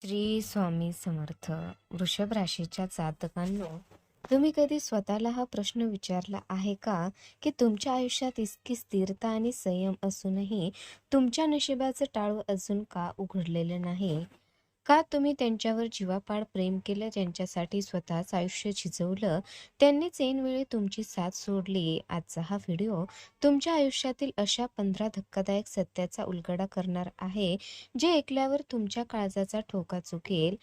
श्री स्वामी समर्थ. वृषभ राशीच्या जातकांनो, तुम्ही कधी स्वतःला हा प्रश्न विचारला आहे का, की तुमच्या आयुष्यात इतकी स्थिरता आणि संयम असूनही तुमच्या नशिबाचं टाळं अजून का उघडलेलं नाही? का तुम्ही त्यांच्यावर जीवापाड प्रेम केलं, ज्यांच्यासाठी स्वतःच आयुष्य झिजवलं, त्यांनीच ऐनवेळी तुमची साथ सोडली? आजचा हा व्हिडिओ तुमच्या आयुष्यातील अशा 15 धक्कादायक सत्याचा उलगडा करणार आहे, जे ऐकल्यावर तुमच्या काळजाचा ठोका चुकेल.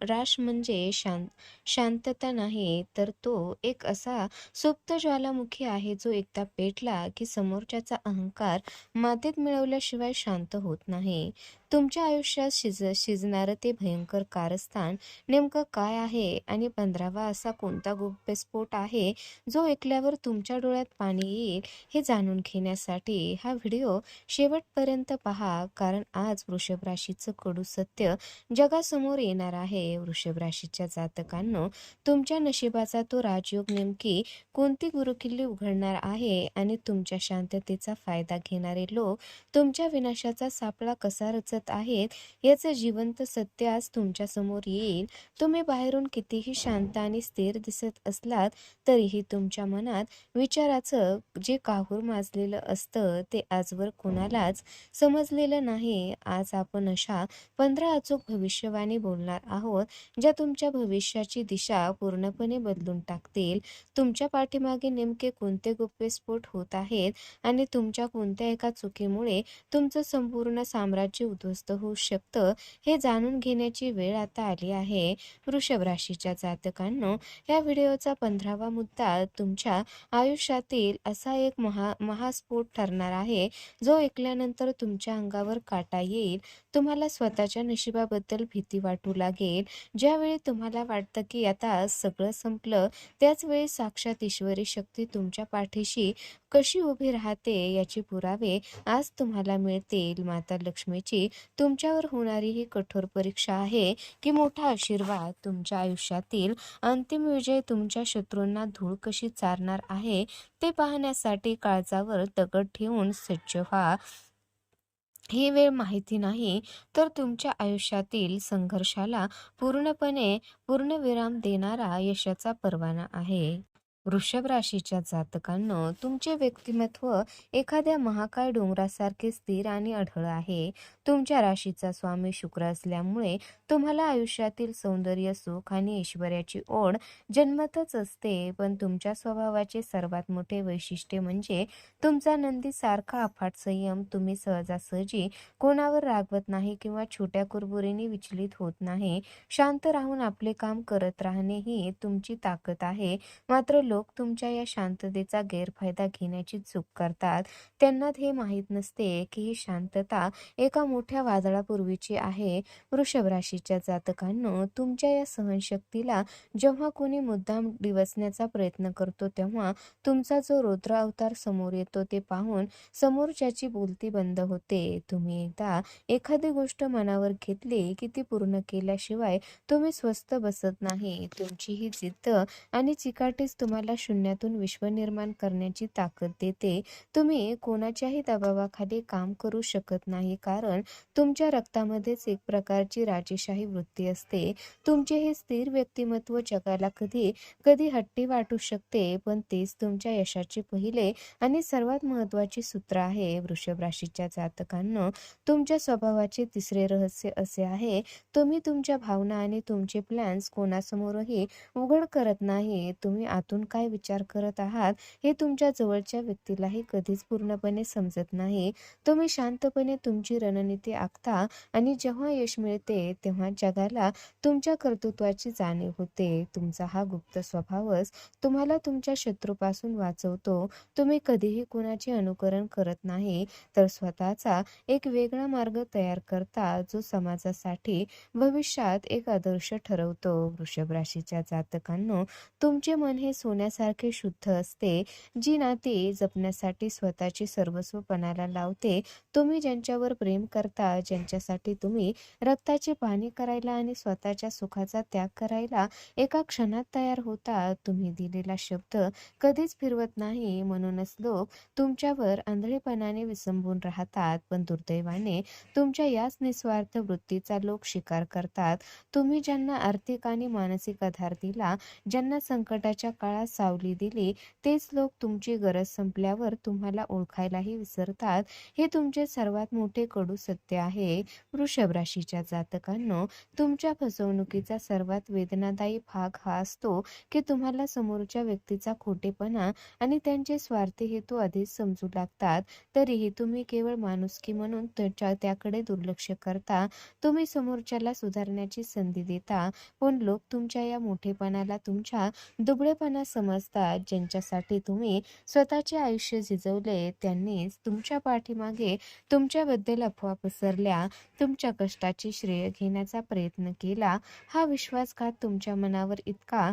राश म्हणजे शांतता नाही, तर तो एक असा सुप्त ज्वालामुखी आहे, जो एकदा पेटला की समोरच्याचा अहंकार मातीत मिळवल्याशिवाय शांत होत नाही. तुमच्या आयुष्यात शिजणारं ते भयंकर कारस्थान नेमकं काय आहे, आणि 15वा असा कोणता गुप्तस्फोट आहे, जो ऐकल्यावर तुमच्या डोळ्यात पाणी येईल? हे जाणून घेण्यासाठी हा व्हिडिओ शेवटपर्यंत पहा, कारण आज वृषभ राशीचं कडू सत्य जगासमोर येणार आहे. वृषभ राशीच्या जातकांनो, तुमच्या नशिबाचा तो राजयोग नेमकी कोणती गुरुकिल्ली उघडणार आहे, आणि तुमच्या शांततेचा फायदा घेणारे लोक तुमच्या विनाशाचा सापळा कसा रचत आहेत, याचं जिवंत सत्य आज तुमच्या समोर येईल. तुम्ही बाहेरून कितीही शांत आणि स्थिर दिसत असलात, तरीही तुमच्या मनात विचाराचं जे काहूर माजलेलं असतं, ते आजवर कोणालाच समजलेलं नाही. आज आपण अशा 15 अचूक भविष्यवाणी बोलणार आहोत, ज्या तुमच्या भविष्याची दिशा पूर्णपणे बदलून टाकतील. तुमच्या पाठीमागे नेमके कोणते गुप्तस्फोट होत आहेत, आणि तुमच्या कोणत्या एका चुकीमुळे तुमचं संपूर्ण साम्राज्य उद्ध्वस्त होऊ शकतं, हे जाणून घेण्याची वेळ आता आली आहे. वृषभ राशीच्या जातकांनो, या व्हिडिओचा 15वा मुद्दा तुमच्या आयुष्यातील असा एक महास्फोट ठरणार आहे, जो ऐकल्यानंतर तुमच्या अंगावर काटा येईल. तुम्हाला स्वतःच्या नशिबाबद्दल भीती वाटू लागेल. ज्यावेळी तुम्हाला वाटतं की आता सगळं संपलं, त्याच वेळी साक्षात ईश्वरी शक्ती तुमच्या पाठीशी कशी उभी राहते, याचे पुरावे आज तुम्हाला मिळतील. माता लक्ष्मीची तुमच्यावर होणारी ही कठोर परीक्षा आहे, की मोठा आशीर्वाद? तुमच्या आयुष्यातील अंतिम विजय तुमच्या शत्रूंना धूळ कशी चारणार आहे, ते पाहण्यासाठी काळजावर दगड ठेवून सज्ज व्हा. ही वेळ माहिती नाही, तर तुमच्या आयुष्यातील संघर्षाला पूर्णविराम देणारा यशाचा परवाना आहे. वृषभ राशीच्या जातकांनो, तुमचे व्यक्तिमत्व एखाद्या महाकाय डोंगरासारखे स्थिर आणि अढळ आहे. तुमच्या राशीचा स्वामी शुक्र असल्यामुळे तुम्हाला आयुष्यातील सौंदर्य, सुख आणि ऐश्वर्याची ओढ जन्मतच असते. पण तुमच्या स्वभावाचे सर्वात मोठे वैशिष्ट्य म्हणजे तुमचा नंदी सारखा अफाट संयम. तुम्ही सहजासहजी कोणावर रागवत नाही किंवा छोट्या कुरबुरीने विचलित होत नाही. शांत राहून आपले काम करत राहणे ही तुमची ताकद आहे. मात्र लोक तुमच्या या शांततेचा गैरफायदा घेण्याची चूक करतात. त्यांना हे माहीत नसते की ही शांतता एका मोठ्या वादळापूर्वीची आहे. वृषभ राशीच्या जातकांनो, तुमच्या या सहनशक्तीला जेव्हा कोणी मुद्दाम डिवचण्याचा प्रयत्न करतो, तेव्हा तुमचा जो रौद्र अवतार समोर येतो, ते पाहून समोरच्याची बोलती बंद होते. तुम्ही एकदा एखादी गोष्ट मनावर घेतली की ती पूर्ण केल्याशिवाय तुम्ही स्वस्थ बसत नाही. तुमची ही जिद्द आणि चिकाटीच तुम्हाला शून्यातून विश्व निर्माण करण्याची ताकद देते. तुम्ही कोणाच्याही दबावाखाली काम करू शकत नाही, कारण तुमच्या रक्तामध्येच एक प्रकारची राजेशाही वृत्ती असते. तुमचे हे स्थिर व्यक्तिमत्व जगाला कधी कधी हट्टी वाटू शकते, पण तेच तुमच्या यशाचे पहिले आणि सर्वात महत्त्वाचे सूत्र आहे. वृषभ राशीच्या जातकांनो, तुमच्या स्वभावाचे तिसरे रहस्य असे आहे, तुम्ही तुमच्या भावना आणि तुमचे प्लॅन्स कोणासमोरही उघड करत नाही. तुम्ही आतून काय विचार करत आहात, हे तुमच्या जवळच्या व्यक्तीलाही कधीच पूर्णपणे समजत नाही. तुम्ही शांतपणे तुमची रणनीती आखता, आणि जेव्हा यश मिळते, तेव्हा जगाला तुमच्या कर्तृत्वाची जाणीव होते. तुमचा हा गुप्त स्वभावच तुम्हाला तुमच्या शत्रूपासून वाचवतो. तुम्ही कधीही कुणाचे अनुकरण करत नाही, तर स्वतःचा एक वेगळा मार्ग तयार करता, जो समाजासाठी भविष्यात एक आदर्श ठरवतो. वृषभ राशीच्या जातकांनो, तुमचे मन हे पाण्यासारखे शुद्ध असते. जी नाती जपण्यासाठी स्वतःचे सर्वस्व पणाला लावते. तुम्ही ज्यांच्यावर प्रेम करता, ज्यांच्यासाठी तुम्ही रक्ताचे पाणी करायला आणि स्वतःच्या सुखाचा त्याग करायला एका क्षणात तयार होता, तुम्ही दिलेला शब्द कधीच फिरवत नाही. म्हणूनच लोक तुमच्यावर आंधळेपणाने विसंबून राहतात, पण दुर्दैवाने तुमच्या याच निस्वार्थ वृत्तीचा लोक शिकार करतात. तुम्ही ज्यांना आर्थिक आणि मानसिक आधार दिला, ज्यांना संकटाच्या काळात सावली दिली, तेच लोक तुमची गरज संपल्यावर तुम्हाला ओळखायलाही विसरतात. हे तुमचे सर्वात मोठे कडू सत्य आहे. वृषभ राशीच्या जातकांनो, तुमच्या फसवणुकीचा सर्वात वेदनादायी भाग हा असतो की तुम्हाला समोरच्या व्यक्तीचा खोटेपणा आणि त्यांचे स्वार्थी हेतू आधीच समजू लागतात. तरीही तुम्ही केवळ माणुसकी म्हणून त्याकडे दुर्लक्ष करता. तुम्ही समोरच्याला सुधारण्याची संधी देता, पण लोक तुमच्या या मोठेपणाला तुमच्या दुबळेपणा समजतात. ज्यांच्यासाठी तुम्ही स्वतःचे आयुष्य झिजवले, त्यांनीच तुमच्या पाठीमागे तुमच्याबद्दल अफवा पसरल्या, तुमच्या कष्टाचे श्रेय घेण्याचा प्रयत्न केला. हा विश्वासघात तुमच्या मनावर इतका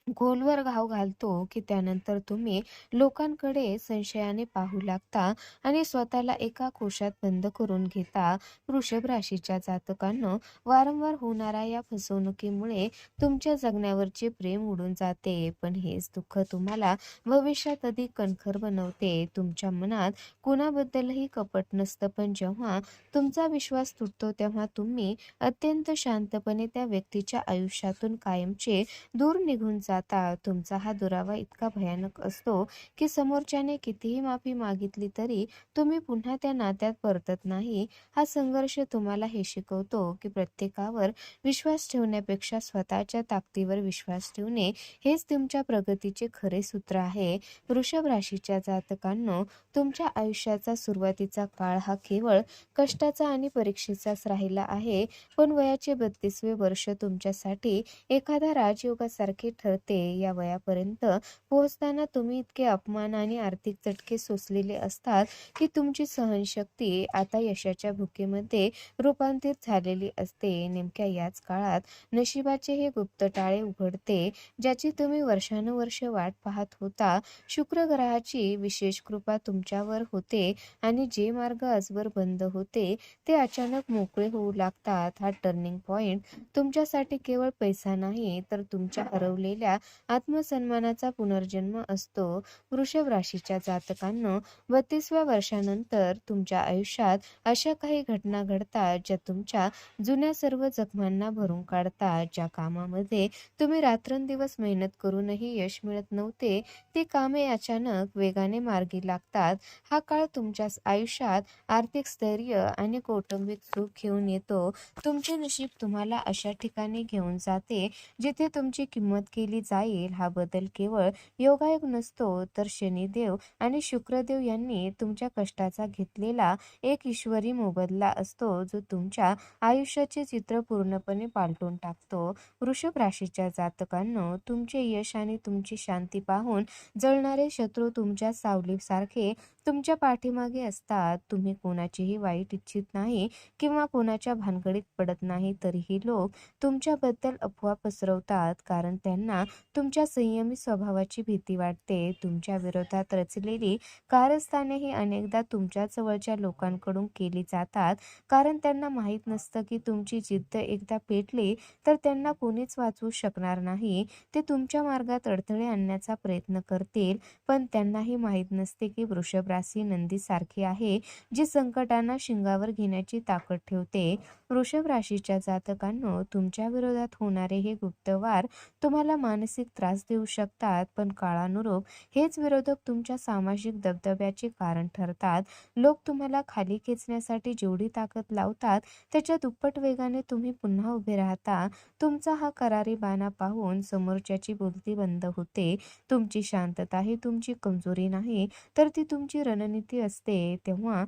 खोलवर घाव घालतो की त्यानंतर तुम्ही लोकांकडे संशयाने पाहू लागता आणि स्वतःला एका कोशात बंद करून घेता. वृषभ राशीच्या जातकांनो, वारंवार होणाऱ्या या फसवणुकीमुळे तुमच्या जगण्यावरचे प्रेम उडून जाते, पण हेच दुःख तुम्हाला भविष्यात अधिक कणखर बनवते. तुमच्या मनात कुणाबद्दलही कपट नसतं, पण जेव्हा तुमचा विश्वास तुटतो तेव्हा तुम्ही अत्यंत शांतपणे त्या व्यक्तीच्या आयुष्यातून कायमचे दूर निघून जाता. तुमचा हा दुरावा इतका भयानक असतो की समोरच्याने कितीही माफी मागितली तरी तुम्ही पुन्हा त्या नात्यात परतत नाही. हा संघर्ष तुम्हाला हे शिकवतो की प्रत्येकावर विश्वास ठेवण्यापेक्षा स्वतःच्या ताकदीवर विश्वास ठेवणे हेच तुमच्या प्रगतीचे खरे सूत्र आहे. वृषभ राशीच्या जातकांनो, तुमच्या आयुष्याचा सुरुवातीचा काळ हा केवळ कष्टाचा आणि परीक्षेचाच राहिला आहे, पण वयाचे 32वे वर्ष तुमच्यासाठी एखाद्या राजयोगासारखे ठरते. या वयापर्यंत पोहोचताना तुम्ही इतके अपमान आणि आर्थिक चटके सोसलेले असतात की तुमची सहनशक्ती आता यशाच्या भुकेमध्ये रूपांतरित झालेली असते. नेमक्या याच काळात नशिबाचे हे गुप्त टाळे उघडते, ज्याची तुम्ही वर्षानुवर्ष वाट पाहत होता. शुक्र ग्रहाची विशेष कृपा तुमच्यावर होते आणि जे मार्ग आजवर बंद होते ते अचानक मोकळे होऊ लागतात. हा टर्निंग पॉइंट तुमच्यासाठी केवळ पैसा नाही, तर तुमच्या हरवलेल्या आत्मसन्मानाचा पुनर्जन्म असतो. वृषभ राशीच्या जातकांनो, 32व्या वर्षानंतर तुमच्या आयुष्यात अशा काही घटना घडतात ज्या तुमच्या जुन्या सर्व जखमांना भरून काढतात. ज्या कामामध्ये तुम्ही रात्रंदिवस मेहनत करूनही यश मिळत नव्हते, ती कामे अचानक वेगाने मार्गी लागतात. हा काळ तुमच्या आयुष्यात आर्थिक स्थैर्य आणि कौटुंबिक सुख घेऊन येतो. तुमचे नशीब तुम्हाला अशा ठिकाणी घेऊन जाते जिथे तुमची किंमत केली जाईल. हा बदल केवळ योगायोग नसतो, तर शनिदेव आणि शुक्रदेव यांनी तुमच्या कष्टाचा घेतलेला एक ईश्वरी मोबदला असतो, जो तुमच्या आयुष्याचे चित्र पूर्णपणे पालटून टाकतो. वृषभ राशीच्या जातकांनो, तुमचे यश आणि तुमची शांती पाहून जळणारे शत्रू तुमच्या सावलीसारखे तुमच्या पाठीमागे असतात. तुम्ही कोणाचेही वाईट इच्छित नाही किंवा कोणाच्या भानगडीत पडत नाही, तरीही लोक तुमच्याबद्दल अफवा पसरवतात, कारण त्यांना तुमच्या संयमी स्वभावाची भीती वाटते. तुमच्या विरोधात रचलेली कारस्थाने ही अनेकदा तुमच्या जवळच्या लोकांकडून केली जातात, कारण त्यांना माहीत नसतं की तुमची जिद्द एकदा पेटली तर त्यांना कोणीच वाचवू शकणार नाही. ते तुमच्या मार्गात अडथळे आणण्याचा प्रयत्न करतील, पण त्यांनाही माहीत नसते की वृषभ राशी नंदीसारखी आहे, जी संकटांना शिंगावर घेण्याची ताकद ठेवते. वृषभ राशीच्या जातकांनो, तुमच्या विरोधात होणारे हे गुप्तवार तुम्हाला मानसिक त्रास देऊ शकतात, पण काळानुरूप हेच विरोधक तुमच्या सामाजिक दबदब्याचे कारण ठरतात. लोक तुम्हाला खाली खेचण्यासाठी जेवढी ताकद लावतात, त्याच्या दुप्पट वेगाने तुम्ही पुन्हा उभे राहता. तुमचा हा करारी बाणा पाहून समोरच्याची बोलती बंद होते. तुमची शांतता ही तुमची कमजोरी नाही, तर ती तुमची रणनीती असते. तेव्हा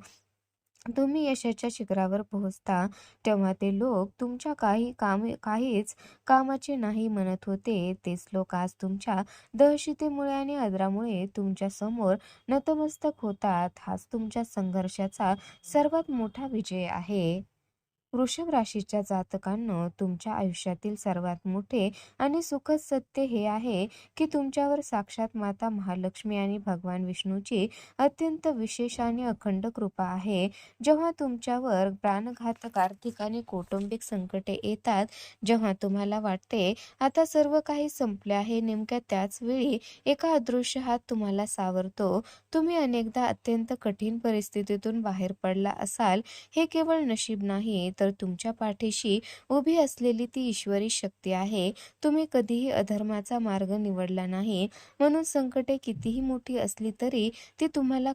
तुम्ही यशाच्या शिखरावर पोहोचता, तेव्हा ते लोक तुमच्या काहीच कामाचे नाही म्हणत होते, तेच लोक आज तुमच्या दहशतीमुळे आणि आदरामुळे तुमच्या समोर नतमस्तक होतात. हाच तुमच्या संघर्षाचा सर्वात मोठा विजय आहे. वृषभ राशीच्या जातकांनो, तुमच्या आयुष्यातील सर्वात मोठे आणि सुखद सत्य हे आहे की तुमच्यावर साक्षात माता महालक्ष्मी आणि भगवान विष्णूची अत्यंत विशेष आणि अखंड कृपा आहे. जेव्हा तुमच्यावर प्राणघातक आर्थिक आणि कौटुंबिक संकटे येतात, जेव्हा तुम्हाला वाटते आता सर्व काही संपले आहे, नेमक्या त्याच वेळी एका अदृश्य हात तुम्हाला सावरतो. तुम्ही अनेकदा अत्यंत कठीण परिस्थितीतून बाहेर पडला असाल. हे केवळ नशीब नाही, तर तुमच्या पाठीशी उभी असलेली ती ईश्वरी शक्ती आहे. तुम्ही कधीही अधर्माचा मार्ग निवडला नाही, म्हणून संकटे कितीही मोठी असली तरी ती तुम्हाला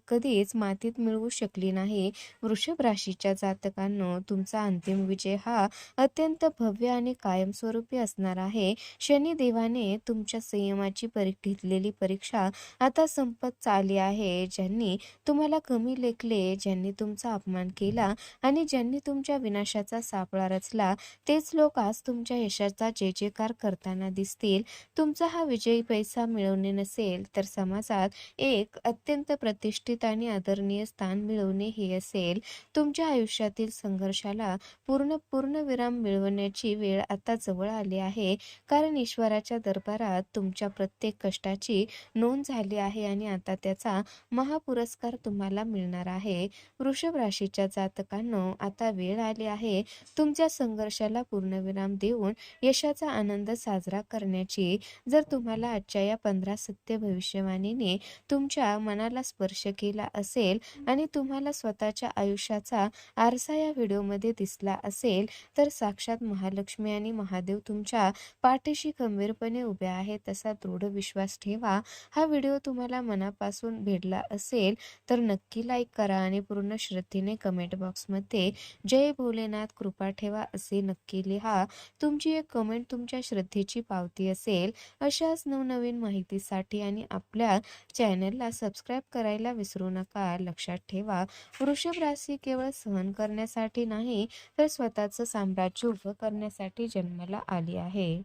कधीच मातीत मिळवू शकली नाही. वृषभ राशीच्या जातकांनो, तुमचा अंतिम विजय हा अत्यंत भव्य आणि कायमस्वरूपी असणार आहे. शनिदेवाने तुमच्या संयमाची घेतलेली परीक्षा आता संपत आली आहे. ज्यांनी तुम्हाला कमी लेखले, ज्यांनी तुमचा अपमान केला आणि ज्यांनी तुमच्या विनाशाचा सापळा रचला, तेच लोक आज तुमच्या यशाचा जयजयकार करताना दिसतील. तुमचा हा विजयी पैसा मिळवणे नसेल, तर समाजात एक अत्यंत प्रतिष्ठित आणि आदरणीय स्थान मिळवणे हे असेल. तुमच्या आयुष्यातील संघर्षाला पूर्ण विराम मिळवण्याची वेळ आता जवळ आली आहे, कारण ईश्वराच्या दरबारात तुमच्या प्रत्येक कष्टाची नोंद झाली आहे आणि आता त्याचा महापुरस्कार तुम्हाला मिळणार आहे. वृषभ राशीच्या जातकांनो, आता वेळ आली आहे तुमच्या संघर्षाला पूर्णविराम देऊन यशाचा आनंद साजरा करण्याची. जर तुम्हाला आजच्या या 15 सत्य भविष्यवाणीने तुमच्या मनाला स्पर्श केला असेल आणि तुम्हाला स्वतःच्या आयुष्याचा आरसा या व्हिडिओमध्ये दिसला असेल, तर साक्षात महालक्ष्मी आणि महादेव तुमच्या पाठीशी खंबीरपणे उभे आहेत असा दृढ विश्वास ठेवा. हा व्हिडिओ तुम्हाला मनापासून भेटला असेल तर नक्की लाईक करा आणि पूर्ण श्रद्धेने कमेंट बॉक्समध्ये जय भोलेनाथ कृपा ठेवा असे नक्की लिहा. तुमची एक कमेंट तुमच्या श्रद्धेची पावती असेल. अशाच नवनवीन माहितीसाठी आणि आपल्या चॅनलला सबस्क्राईब करायला विसरू नका. लक्षात ठेवा, वृषभ राशी केवळ सहन करण्यासाठी नाही, तर स्वतःचं साम्राज्य उभं करण्यासाठी जन्माला आली आहे.